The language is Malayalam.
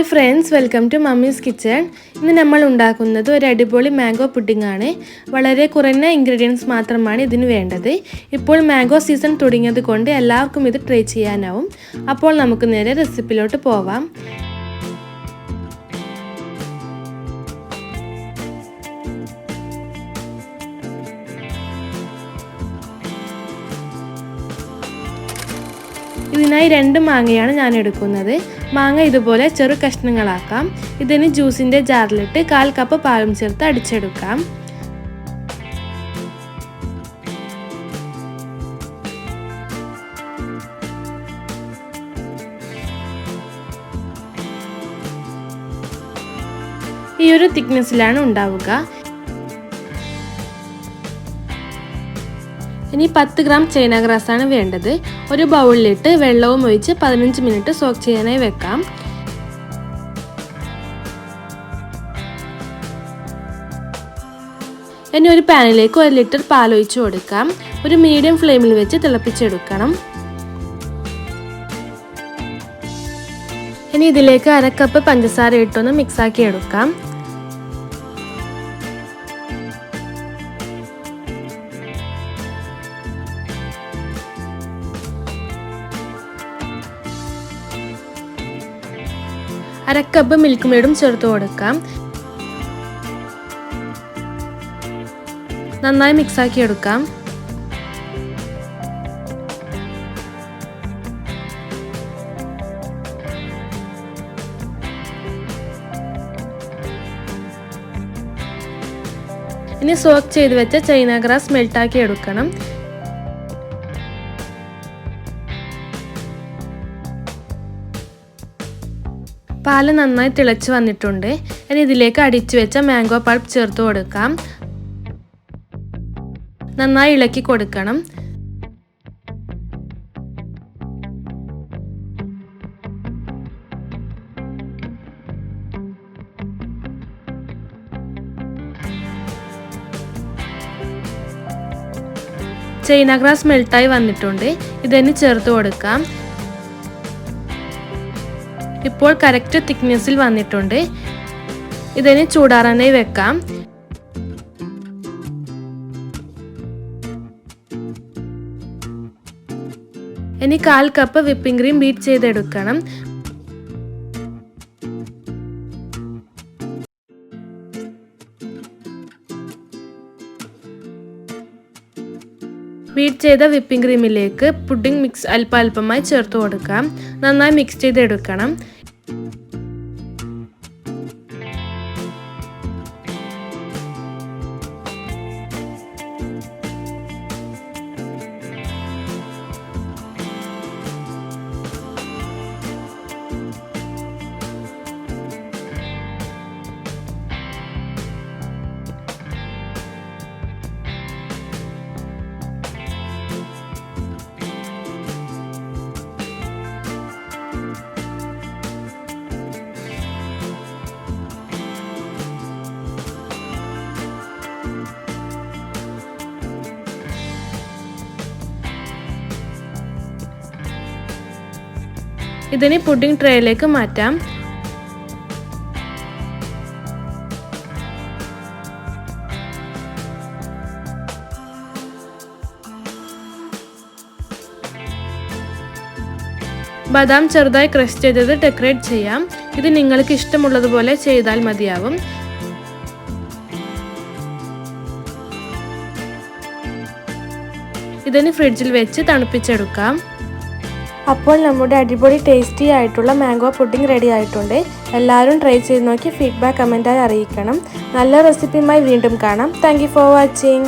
Hi friends, welcome to mummy's kitchen. ഇന്ന് നമ്മൾ ഉണ്ടാക്കുന്നത് ഒരു അടിപൊളി മാംഗോ പുഡിംഗ് ആണ്. വളരെ കുറഞ്ഞ ഇൻഗ്രീഡിയൻസ് മാത്രമാണ് ഇതിന് വേണ്ടത്. ഇപ്പോൾ മാംഗോ സീസൺ തുടങ്ങിയത് കൊണ്ട് എല്ലാവർക്കും ഇത് ട്രൈ ചെയ്യാനാവും. അപ്പോൾ നമുക്ക് നേരെ റെസിപ്പിയിലോട്ട് പോവാം. ഇതിനായി 2 മാങ്ങയാണ് ഞാൻ എടുക്കുന്നത്. മാങ്ങ ഇതുപോലെ ചെറു കഷ്ണങ്ങളാക്കാം. ഇതിന് ജ്യൂസിൻ്റെ ജാറിലിട്ട് 1/4 കപ്പ് പാലും ചേർത്ത് അടിച്ചെടുക്കാം. ഈ ഒരു തിക്നെസ്സിലാണ് ഉണ്ടാവുക. ഇനി 10 ഗ്രാം ചൈന ഗ്രാസ് ആണ് വേണ്ടത്. ഒരു ബൗളിലിട്ട് വെള്ളവും ഒഴിച്ച് 15 മിനിറ്റ് സോക്ക് ചെയ്യാനായി വെക്കാം. ഇനി ഒരു പാനിലേക്ക് 1 ലിറ്റർ പാൽ ഒഴിച്ച് കൊടുക്കാം. ഒരു മീഡിയം ഫ്ലെയിമിൽ വെച്ച് തിളപ്പിച്ചെടുക്കണം. ഇനി ഇതിലേക്ക് 1/2 കപ്പ് പഞ്ചസാര ഇട്ടൊന്ന് മിക്സാക്കി എടുക്കാം. അര കപ്പ് മിൽക്ക് മെയ്ഡും ചേർത്ത് കൊടുക്കാം. നന്നായി മിക്സാക്കി എടുക്കാം. ഇനി സോക്ക് ചെയ്ത് വെച്ച ചൈന ഗ്രാസ് മെൽട്ടാക്കി എടുക്കണം. പാല് നന്നായി തിളച്ച് വന്നിട്ടുണ്ട്. ഇനി ഇതിലേക്ക് അടിച്ചു വെച്ച മാംഗോ പൾപ്പ് ചേർത്ത് കൊടുക്കാം. നന്നായി ഇളക്കി കൊടുക്കണം. ചൈന ഗ്രാസ് മെൽട്ടായി വന്നിട്ടുണ്ട്. ഇതിന് ചേർത്ത് കൊടുക്കാം. ഇപ്പോൾ കറക്റ്റ് തിക്നെസ്സിൽ വന്നിട്ടുണ്ട്. ഇതിന് ചൂടാറാനായി വെക്കാം. ഇനി 1/4 കപ്പ് വിപ്പിംഗ് ക്രീം ബീറ്റ് ചെയ്തെടുക്കണം. ബീറ്റ് ചെയ്ത വിപ്പിംഗ് ക്രീമിലേക്ക് പുഡിംഗ് മിക്സ് അല്പമായി ചേർത്ത് കൊടുക്കാം. നന്നായി മിക്സ് ചെയ്തെടുക്കണം. ഇതിനെ പുഡിംഗ് ട്രേയിലേക്ക് മാറ്റാം. ബദാം ചെറുതായി ക്രഷ് ചെയ്തത് ഡെക്കറേറ്റ് ചെയ്യാം. ഇത് നിങ്ങൾക്ക് ഇഷ്ടമുള്ളതുപോലെ ചെയ്താൽ മതിയാവും. ഇതിന് ഫ്രിഡ്ജിൽ വെച്ച് തണുപ്പിച്ചെടുക്കാം. അപ്പോൾ നമ്മുടെ അടിപൊളി ടേസ്റ്റി ആയിട്ടുള്ള മാംഗോ പുഡിംഗ് റെഡി ആയിട്ടുണ്ട്. എല്ലാവരും ട്രൈ ചെയ്ത് നോക്കി ഫീഡ്ബാക്ക് കമൻറ്റായി അറിയിക്കണം. നല്ല റെസിപ്പിയുമായി വീണ്ടും കാണാം. Thank you for watching.